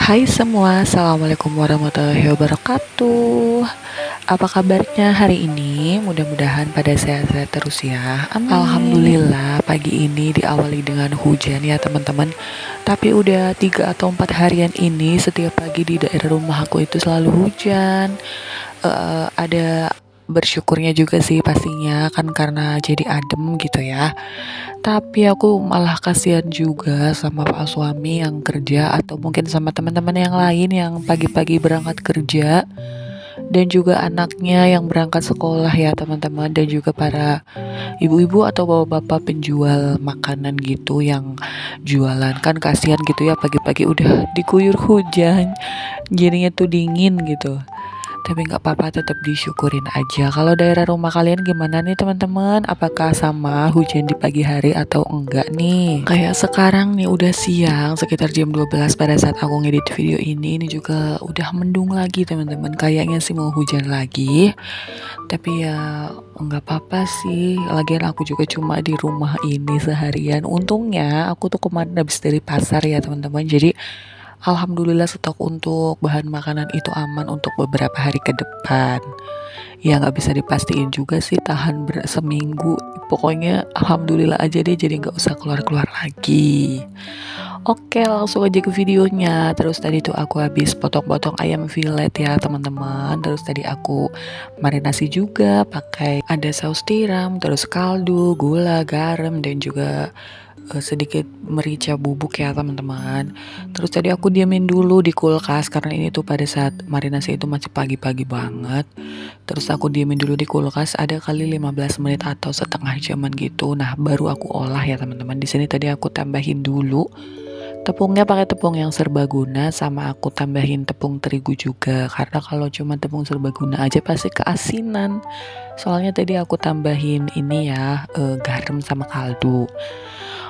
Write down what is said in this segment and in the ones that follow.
Hai semua, Assalamualaikum warahmatullahi wabarakatuh. Apa kabarnya hari ini? Mudah-mudahan pada sehat-sehat terus ya. Amin. Alhamdulillah pagi ini diawali dengan hujan ya teman-teman. Tapi udah 3 atau 4 harian ini setiap pagi di daerah rumah aku itu selalu hujan. Ada bersyukurnya juga sih pastinya kan karena jadi adem gitu ya. Tapi aku malah kasihan juga sama pak suami yang kerja atau mungkin sama teman-teman yang lain yang pagi-pagi berangkat kerja dan juga anaknya yang berangkat sekolah ya teman-teman, dan juga para ibu-ibu atau bapak-bapak penjual makanan gitu yang jualan. Kan kasihan gitu ya pagi-pagi udah diguyur hujan jadinya tuh dingin gitu. Tapi nggak apa-apa, tetap disyukurin aja. Kalau daerah rumah kalian gimana nih teman-teman? Apakah sama hujan di pagi hari atau enggak nih? Kayak sekarang nih udah siang sekitar jam 12 pada saat aku ngedit video ini juga udah mendung lagi teman-teman. Kayaknya sih mau hujan lagi. Tapi ya nggak apa-apa sih. Lagian aku juga cuma di rumah ini seharian. Untungnya aku tuh kemarin habis dari pasar ya teman-teman. Jadi alhamdulillah stok untuk bahan makanan itu aman untuk beberapa hari ke depan. Ya nggak bisa dipastiin juga sih tahan seminggu. Pokoknya alhamdulillah aja deh, jadi nggak usah keluar-keluar lagi. Oke, langsung aja ke videonya. Terus tadi tuh aku habis potong-potong ayam fillet ya teman-teman. Terus tadi aku marinasi juga pakai ada saus tiram, terus kaldu, gula, garam, dan juga sedikit merica bubuk ya teman-teman. Terus tadi aku diamin dulu di kulkas karena ini tuh pada saat marinasi itu masih pagi-pagi banget. Terus aku diamin dulu di kulkas ada kali 15 menit atau setengah jaman gitu. Nah, baru aku olah ya teman-teman. Di sini tadi aku tambahin dulu tepungnya, pakai tepung yang serbaguna, sama aku tambahin tepung terigu juga. Karena kalau cuma tepung serbaguna aja pasti keasinan. Soalnya tadi aku tambahin ini ya, garam sama kaldu.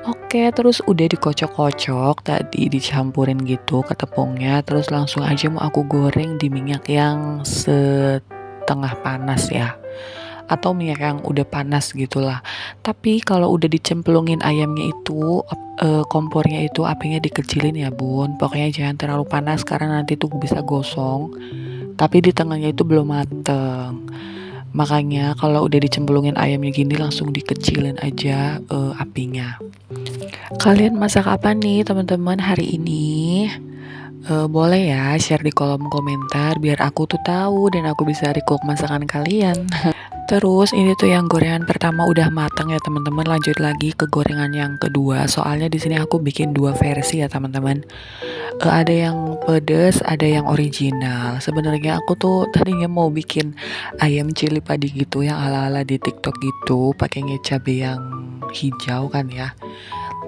Oke, terus udah dikocok-kocok tadi, dicampurin gitu ke tepungnya. Terus langsung aja mau aku goreng di minyak yang setengah panas ya, atau minyak yang udah panas gitulah. Tapi kalau udah dicemplungin ayamnya itu, kompornya itu apinya dikecilin ya bun. Pokoknya jangan terlalu panas karena nanti tuh bisa gosong. Tapi di tengahnya itu belum mateng. Makanya kalau udah dicemplungin ayamnya gini langsung dikecilin aja apinya. Kalian masak apa nih teman-teman hari ini? Boleh ya share di kolom komentar biar aku tuh tahu dan aku bisa recook masakan kalian. Terus ini tuh yang gorengan pertama udah matang ya teman-teman. Lanjut lagi ke gorengan yang kedua. Soalnya di sini aku bikin dua versi ya teman-teman. Ada yang pedes, ada yang original. Sebenarnya aku tuh tadinya mau bikin ayam cili padi gitu yang ala-ala di TikTok gitu, pakainya cabai yang hijau kan ya.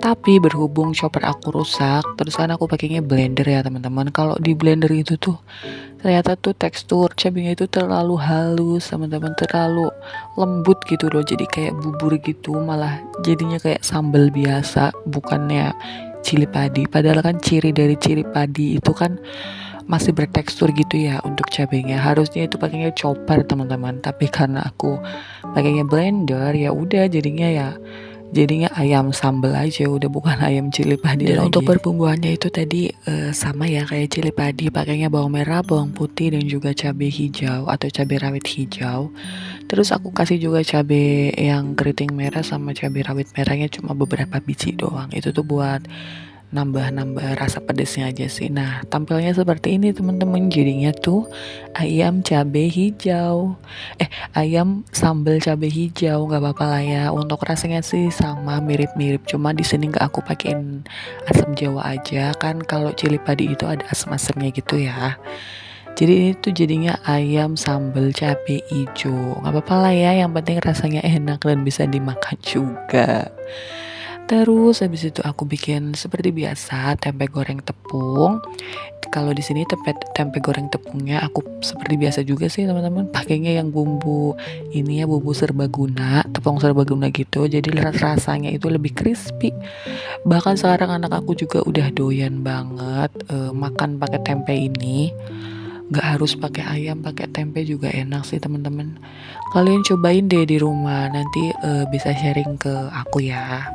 Tapi berhubung chopper aku rusak, terus kan aku pakainya blender ya teman-teman. Kalau di blender itu tuh ternyata tuh tekstur cabenya itu terlalu halus teman-teman, terlalu lembut gitu loh. Jadi kayak bubur gitu, malah jadinya kayak sambal biasa, bukannya cili padi. Padahal kan ciri dari cili padi itu kan masih bertekstur gitu ya untuk cabenya. Harusnya itu pakainya chopper teman-teman. Tapi karena aku pakainya blender, ya udah jadinya ayam sambal aja, udah bukan ayam cili padi lagi. Dan untuk perbumbuannya itu tadi sama ya kayak cili padi, pakainya bawang merah, bawang putih, dan juga cabai hijau atau cabai rawit hijau. Terus aku kasih juga cabai yang keriting merah sama cabai rawit merahnya cuma beberapa biji doang. Itu tuh buat nambah-nambah rasa pedesnya aja sih. Nah, tampilnya seperti ini teman-teman. Jadinya tuh ayam cabai hijau. Ayam sambal cabai hijau, nggak apa-apa lah ya. Untuk rasanya sih sama, mirip-mirip. Cuma di sini nggak aku pakein asam jawa aja. Kan kalau cili padi itu ada asam-asamnya gitu ya. Jadi ini tuh jadinya ayam sambal cabai hijau. Nggak apa-apa lah ya. Yang penting rasanya enak dan bisa dimakan juga. Terus habis itu aku bikin seperti biasa tempe goreng tepung. Kalau di sini tempe goreng tepungnya aku seperti biasa juga sih teman-teman, pakainya yang bumbu ini ya, bumbu serbaguna, tepung serbaguna gitu. Jadi rasanya itu lebih crispy. Bahkan sekarang anak aku juga udah doyan banget makan pakai tempe ini. Gak harus pakai ayam, pakai tempe juga enak sih teman-teman. Kalian cobain deh di rumah, nanti bisa sharing ke aku ya.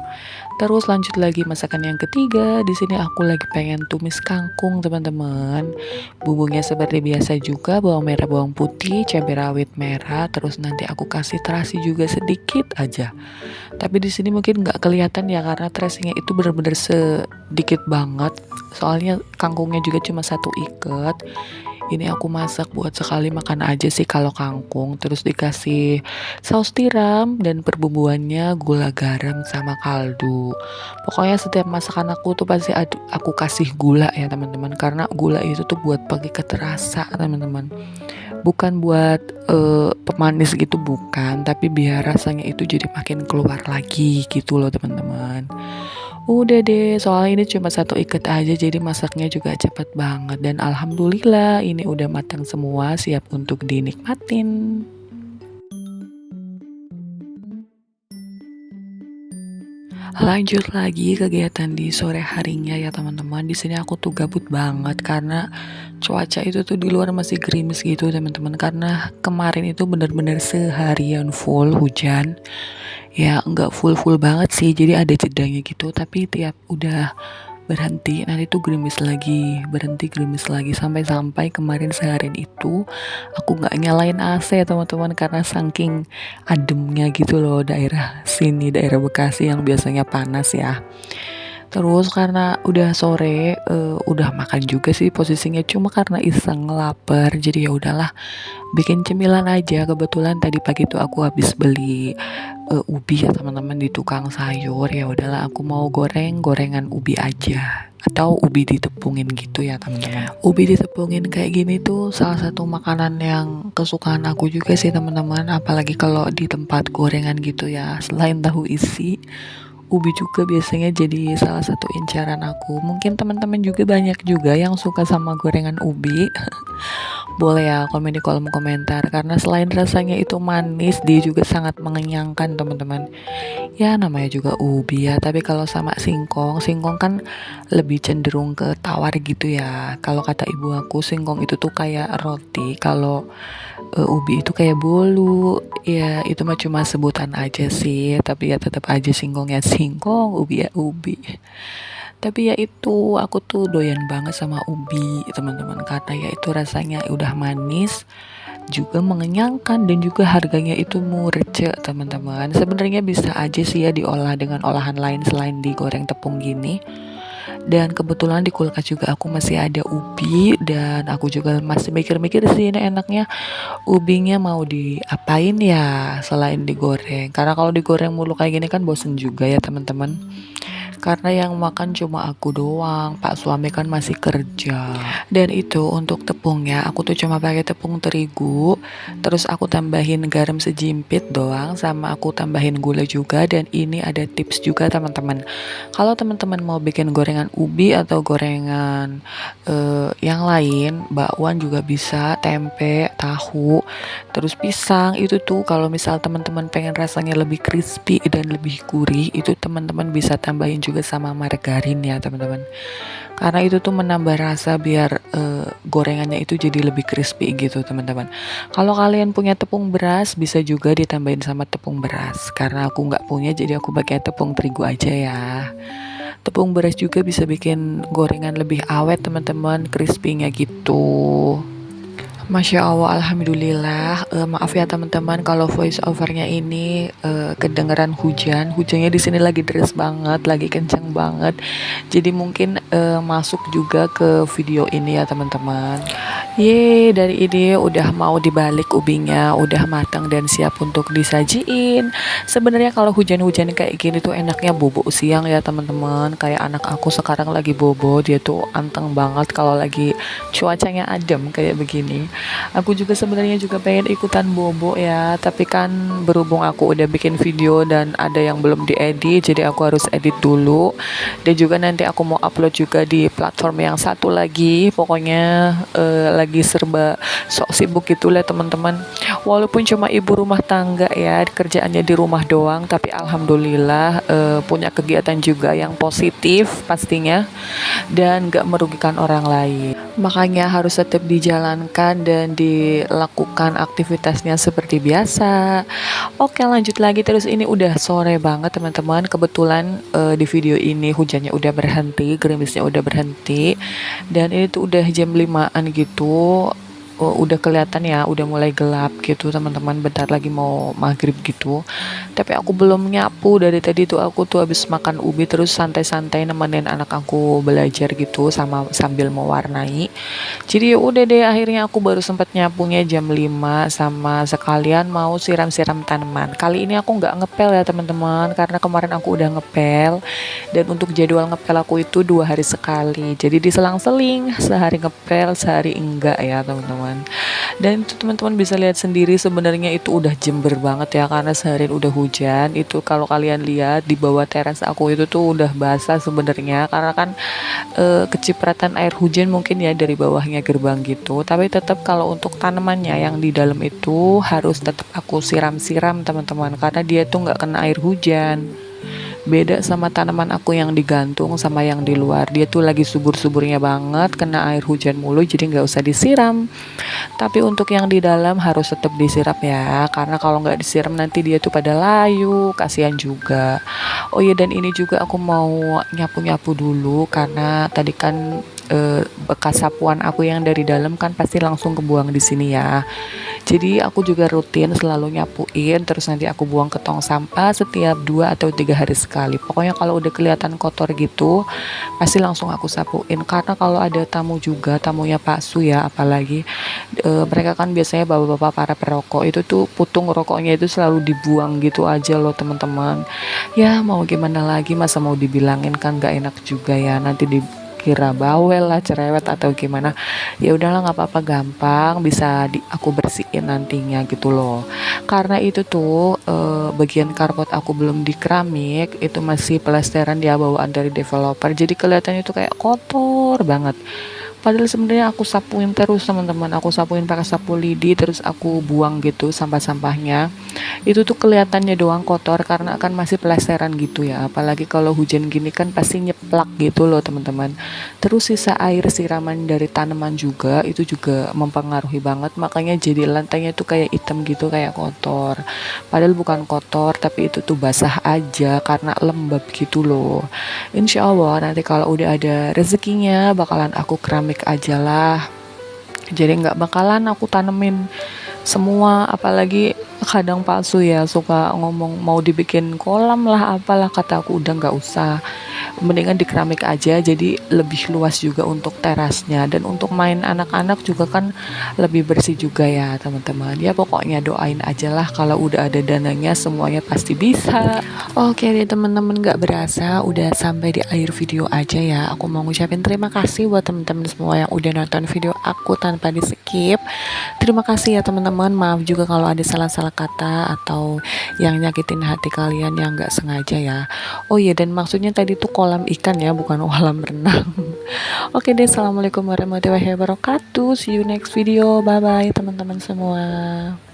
Terus lanjut lagi masakan yang ketiga. Di sini aku lagi pengen tumis kangkung, teman-teman. Bumbunya seperti biasa juga, bawang merah, bawang putih, cabai rawit merah, terus nanti aku kasih terasi juga sedikit aja. Tapi di sini mungkin nggak kelihatan ya karena terasinya itu benar-benar sedikit banget. Soalnya kangkungnya juga cuma satu ikat. Ini aku masak buat sekali makan aja sih kalau kangkung. Terus dikasih saus tiram dan perbumbuannya gula, garam, sama kaldu. Pokoknya setiap masakan aku tuh pasti aku kasih gula ya teman-teman. Karena gula itu tuh buat bagi keterasa teman-teman. Bukan buat pemanis gitu, bukan. Tapi biar rasanya itu jadi makin keluar lagi gitu loh teman-teman. Udah deh, soalnya ini cuma satu ikat aja jadi masaknya juga cepet banget. Dan alhamdulillah ini udah matang semua, siap untuk dinikmatin. Lanjut lagi kegiatan di sore harinya ya teman-teman. Di sini aku tuh gabut banget karena cuaca itu tuh di luar masih gerimis gitu teman-teman. Karena kemarin itu bener-bener seharian full hujan. Ya nggak full banget sih, jadi ada jedanya gitu. Tapi tiap udah berhenti nanti tuh gerimis lagi, berhenti gerimis lagi, sampai kemarin seharian itu aku nggak nyalain AC teman-teman karena saking ademnya gitu loh daerah sini, daerah Bekasi yang biasanya panas ya. Terus karena udah sore, udah makan juga sih posisinya, cuma karena iseng lapar jadi ya udahlah bikin cemilan aja. Kebetulan tadi pagi tuh aku habis beli ubi ya teman-teman di tukang sayur. Ya udahlah aku mau gorengan ubi aja atau ubi ditepungin gitu ya teman-teman. Ubi ditepungin kayak gini tuh salah satu makanan yang kesukaan aku juga sih teman-teman, apalagi kalau di tempat gorengan gitu ya. Selain tahu isi, ubi juga biasanya jadi salah satu incaran aku. Mungkin teman-teman juga banyak juga yang suka sama gorengan ubi. Boleh ya komen di kolom komentar, karena selain rasanya itu manis, dia juga sangat mengenyangkan teman-teman. Ya namanya juga ubi ya, tapi kalau sama singkong kan lebih cenderung ke tawar gitu ya. Kalau kata ibu aku, singkong itu tuh kayak roti, kalau ubi itu kayak bolu. Ya itu mah cuma sebutan aja sih, tapi ya tetap aja singkongnya singkong, ubi ya ubi. Tapi ya itu aku tuh doyan banget sama ubi teman-teman, karena ya itu rasanya udah manis juga mengenyangkan dan juga harganya itu murah teman-teman. Sebenarnya bisa aja sih ya diolah dengan olahan lain selain digoreng tepung gini. Dan kebetulan di kulkas juga aku masih ada ubi, dan aku juga masih mikir-mikir sih ini enaknya ubinya mau diapain ya selain digoreng. Karena kalau digoreng mulu kayak gini kan bosen juga ya teman-teman. Karena yang makan cuma aku doang, Pak suami kan masih kerja. Dan itu untuk tepungnya aku tuh cuma pakai tepung terigu, terus aku tambahin garam sejimpit doang, sama aku tambahin gula juga. Dan ini ada tips juga teman-teman, kalau teman-teman mau bikin gorengan ubi atau gorengan yang lain, bakwan juga bisa, tempe, tahu, terus pisang, itu tuh kalau misal teman-teman pengen rasanya lebih crispy dan lebih gurih, itu teman-teman bisa tambahin juga sama margarin ya teman-teman, karena itu tuh menambah rasa biar gorengannya itu jadi lebih crispy gitu teman-teman. Kalau kalian punya tepung beras bisa juga ditambahin sama tepung beras, karena aku nggak punya jadi aku pakai tepung terigu aja ya. Tepung beras juga bisa bikin gorengan lebih awet teman-teman, crispy-nya gitu. Masya Allah, alhamdulillah. Maaf ya teman-teman kalau voice overnya ini kedengeran hujannya di sini lagi deras banget, lagi kencang banget. Jadi mungkin masuk juga ke video ini ya teman-teman. Yeay, dari ini udah mau dibalik ubinya, udah matang dan siap untuk disajiin. Sebenarnya kalau hujan-hujan kayak gini tuh enaknya bobo siang ya teman-teman. Kayak anak aku sekarang lagi bobo, dia tuh anteng banget kalau lagi cuacanya adem kayak begini. Aku juga sebenarnya juga pengen ikutan bobo ya, tapi kan berhubung aku udah bikin video dan ada yang belum diedit, jadi aku harus edit dulu. Dan juga nanti aku mau upload juga di platform yang satu lagi, pokoknya lagi lagi serba sok sibuk gitulah teman-teman. Walaupun cuma ibu rumah tangga ya, kerjaannya di rumah doang, tapi alhamdulillah punya kegiatan juga yang positif pastinya dan gak merugikan orang lain. Makanya harus tetap dijalankan dan dilakukan aktivitasnya seperti biasa. Oke, lanjut lagi. Terus ini udah sore banget teman-teman. Kebetulan di video ini hujannya udah berhenti, gerimisnya udah berhenti. Dan ini tuh udah jam 5-an gitu. Udah kelihatan ya, udah mulai gelap gitu teman-teman. Bentar lagi mau maghrib gitu. Tapi aku belum nyapu dari tadi tuh. Aku tuh habis makan ubi terus santai-santai nemenin anak aku belajar gitu sama sambil mewarnai. Jadi ya udah deh, akhirnya aku baru sempat nyapunya jam 5 sama sekalian mau siram-siram tanaman. Kali ini aku nggak ngepel ya teman-teman, karena kemarin aku udah ngepel dan untuk jadwal ngepel aku itu 2 hari sekali. Jadi diselang-seling, sehari ngepel, sehari enggak ya teman-teman. Dan itu teman-teman bisa lihat sendiri sebenarnya itu udah jember banget ya karena seharian udah hujan. Itu kalau kalian lihat di bawah teras aku itu tuh udah basah sebenarnya karena kan kecipratan air hujan mungkin ya dari bawahnya gerbang gitu. Tapi tetap kalau untuk tanamannya yang di dalam itu harus tetap aku siram-siram teman-teman karena dia tuh nggak kena air hujan. Beda sama tanaman aku yang digantung sama yang di luar. Dia tuh lagi subur-suburnya banget, kena air hujan mulu jadi nggak usah disiram. Tapi untuk yang di dalam harus tetap disiram ya, karena kalau nggak disiram nanti dia tuh pada layu, kasihan juga. Oh iya, dan ini juga aku mau nyapu-nyapu dulu karena tadi kan bekas sapuan aku yang dari dalam kan pasti langsung kebuang di sini ya. Jadi aku juga rutin selalu nyapuin, terus nanti aku buang ke tong sampah setiap 2 atau 3 hari sekali. Pokoknya kalau udah kelihatan kotor gitu, pasti langsung aku sapuin. Karena kalau ada tamu juga, tamunya Pak Su ya, apalagi mereka kan biasanya bapak-bapak para perokok itu tuh putung rokoknya itu selalu dibuang gitu aja loh teman-teman. Ya mau gimana lagi, masa mau dibilangin kan gak enak juga ya, nanti dikira bawel lah, cerewet atau gimana. Ya udahlah, nggak apa-apa, gampang bisa aku bersihin nantinya gitu loh. Karena itu tuh bagian karpet aku belum di keramik, itu masih plesteran dia bawaan dari developer, jadi kelihatannya tuh kayak kotor banget. Padahal sebenarnya aku sapuin terus teman-teman, aku sapuin pakai sapu lidi terus aku buang gitu sampah-sampahnya. Itu tuh kelihatannya doang kotor karena kan masih plesteran gitu ya. Apalagi kalau hujan gini kan pasti nyeplak gitu loh teman-teman. Terus sisa air siraman dari tanaman juga itu juga mempengaruhi banget, makanya jadi lantainya tuh kayak hitam gitu, kayak kotor. Padahal bukan kotor tapi itu tuh basah aja karena lembab gitu loh. Insya Allah nanti kalau udah ada rezekinya bakalan aku keramik aja lah. Jadi nggak bakalan aku tanemin semua, apalagi kadang palsu ya suka ngomong mau dibikin kolam lah apalah, kata aku udah nggak usah, mendingan di keramik aja jadi lebih luas juga untuk terasnya dan untuk main anak-anak juga kan lebih bersih juga ya teman-teman. Ya pokoknya doain aja lah, kalau udah ada dananya semuanya pasti bisa. Oke deh teman-teman, nggak berasa udah sampai di akhir video aja ya. Aku mau ngucapin terima kasih buat teman-teman semua yang udah nonton video aku tanpa di skip. Terima kasih ya teman-teman, maaf juga kalau ada salah-salah kata atau yang nyakitin hati kalian yang nggak sengaja ya. Oh iya, dan maksudnya tadi tuh kolam ikan ya, bukan kolam renang. Oke deh, assalamualaikum warahmatullahi wabarakatuh. See you next video. Bye bye teman-teman semua.